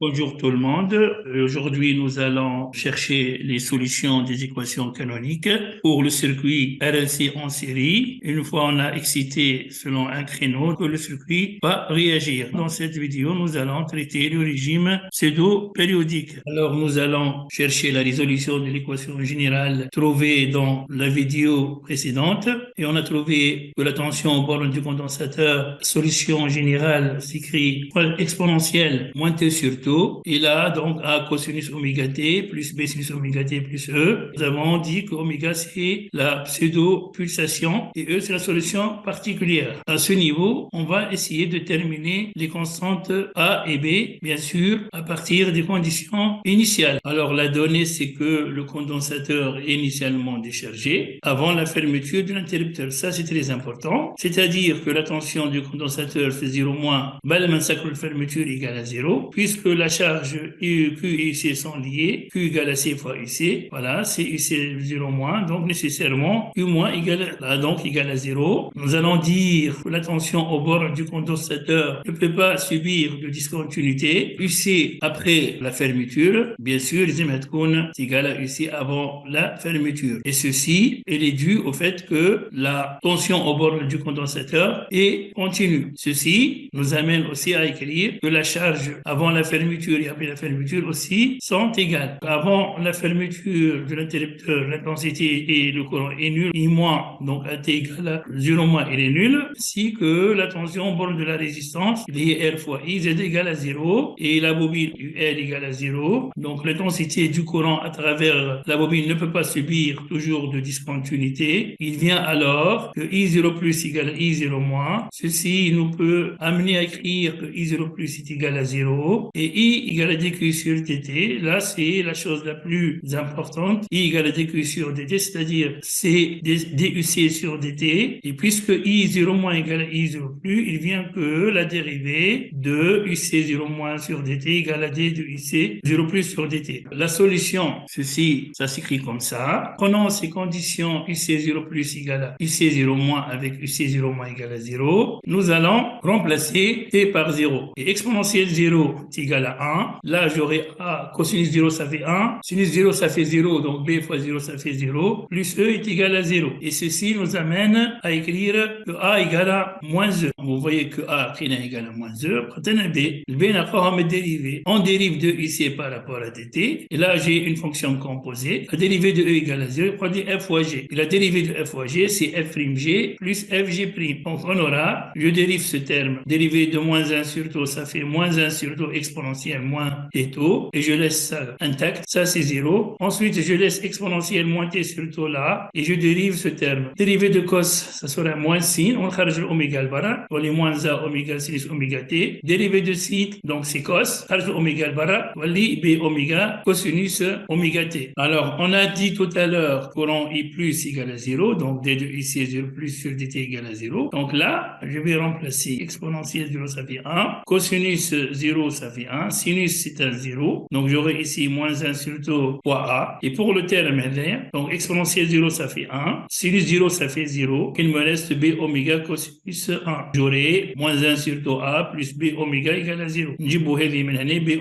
Bonjour tout le monde. Aujourd'hui, nous allons chercher les solutions des équations canoniques pour le circuit RLC en série. Une fois on a excité selon un créneau, que le circuit va réagir. Dans cette vidéo, nous allons traiter le régime pseudo-périodique. Alors, nous allons chercher la résolution de l'équation générale trouvée dans la vidéo précédente. Et on a trouvé que la tension aux bornes du condensateur, solution générale, s'écrit exponentielle moins T sur taux. Et là, donc, A cosinus oméga T plus B sinus oméga T plus E. Nous avons dit que oméga, c'est la pseudo-pulsation et E, c'est la solution particulière. À ce niveau, on va essayer de déterminer les constantes A et B, bien sûr, à partir des conditions initiales. Alors, la donnée, c'est que le condensateur est initialement déchargé avant la fermeture de l'interrupteur. Ça, c'est très important. C'est-à-dire que la tension du condensateur fait 0 moins, la fermeture égale à 0, puisque la charge Q et UC sont liées, Q égale à C fois UC, voilà, c'est UC 0 moins, donc nécessairement Q moins égale à 0. Nous allons dire que la tension au bord du condensateur ne peut pas subir de discontinuité, UC après la fermeture, bien sûr, c'est égal à UC avant la fermeture. Et ceci, elle est due au fait que la tension au bord du condensateur est continue. Ceci nous amène aussi à écrire que la charge avant la fermeture et après la fermeture aussi sont égales. Avant la fermeture de l'interrupteur, l'intensité et le courant est nul, I moins, donc AT égale à 0 moins, il est nul, ainsi que la tension au bord de la résistance, liée R fois I, Z égale à 0, et la bobine UL égale à 0. Donc l'intensité du courant à travers la bobine ne peut pas subir toujours de discontinuité. Il vient alors que I0 plus égale à I0 moins. Ceci nous peut amener à écrire que I0 plus est égal à 0 et I égale à dQ sur dt. Là, c'est la chose la plus importante. I égale à dQ sur dt, c'est-à-dire c'est duc sur dt. Et puisque I0 moins égale à I0 plus, il vient que la dérivée de UC0 moins sur dt égale à d de UC0 plus sur dt. La solution, ceci, ça s'écrit comme ça. Prenons ces conditions UC0 plus égale à UC0 moins avec UC0 moins égale à 0. Nous allons remplacer t par 0. Et exponentielle 0 est égal à 1. Là, j'aurai A, cosinus 0, ça fait 1. Sinus 0, ça fait 0. Donc, B fois 0, ça fait 0. Plus E est égal à 0. Et ceci nous amène à écrire que A égale à moins E. Vous voyez que A est égal à moins E. Maintenant, B. Le B n'a pas à me dériver. On dérive de UC par rapport à dt. Et là, j'ai une fonction composée. La dérivée de E égale à 0. On dit F fois G. Et la dérivée de F fois G, c'est F'G plus Fg'. Donc, on aura, je dérive ce terme. Dérivée de moins 1 sur taux, ça fait moins 1 sur taux exponentielle moins t taux. Et je laisse ça intact. Ça, c'est 0. Ensuite, je laisse exponentielle moins t sur taux là. Et je dérive ce terme. Dérivée de cos, ça sera moins sin. On charge l'oméga al-bara. On les moins a oméga sinus oméga t. Dérivée de sin, donc c'est cos. Charge oméga al-bara. On lit b oméga cosinus oméga t. Alors, on a dit tout à l'heure courant I plus égale à 0. Donc, d de ici 0 plus sur dt égale à 0. Donc là, je vais remplacer exponentielle 0, ça fait 1. Cosinus 0, ça fait 1. Sinus, c'est un 0. Donc, j'aurai ici moins 1 sur taux fois A. Et pour le terme LR, donc exponentielle 0, ça fait 1. Sinus 0, ça fait 0. Il me reste B oméga cosinus 1. J'aurai moins 1 sur taux A plus B oméga égale à 0. B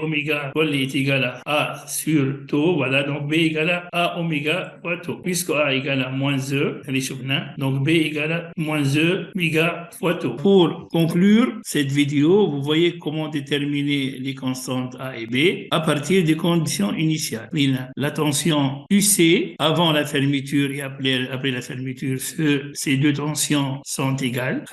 oméga est égal à A sur taux. Voilà, donc B égale à A oméga fois taux. Puisque A égale à moins E, donc B égale à moins E oméga fois taux. Pour conclure cette vidéo, vous voyez comment déterminer les constantes A et B à partir des conditions initiales. La tension UC avant la fermeture et après la fermeture, ces deux tensions sont égales.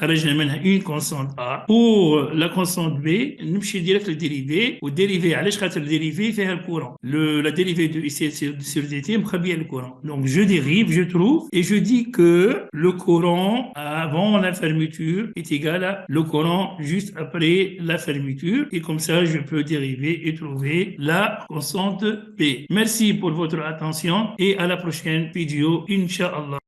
Une constante A. Pour la constante B, nous direct le dérivé. Au dérivé, le dérivé fait le courant. La dérivée de UC sur dt me bien le courant. Donc je dérive, je trouve, et je dis que le courant avant la fermeture est égal à le courant juste après la fermeture. Et comme ça, je peux dériver et trouver la constante B. Merci pour votre attention et à la prochaine vidéo, Inch'Allah.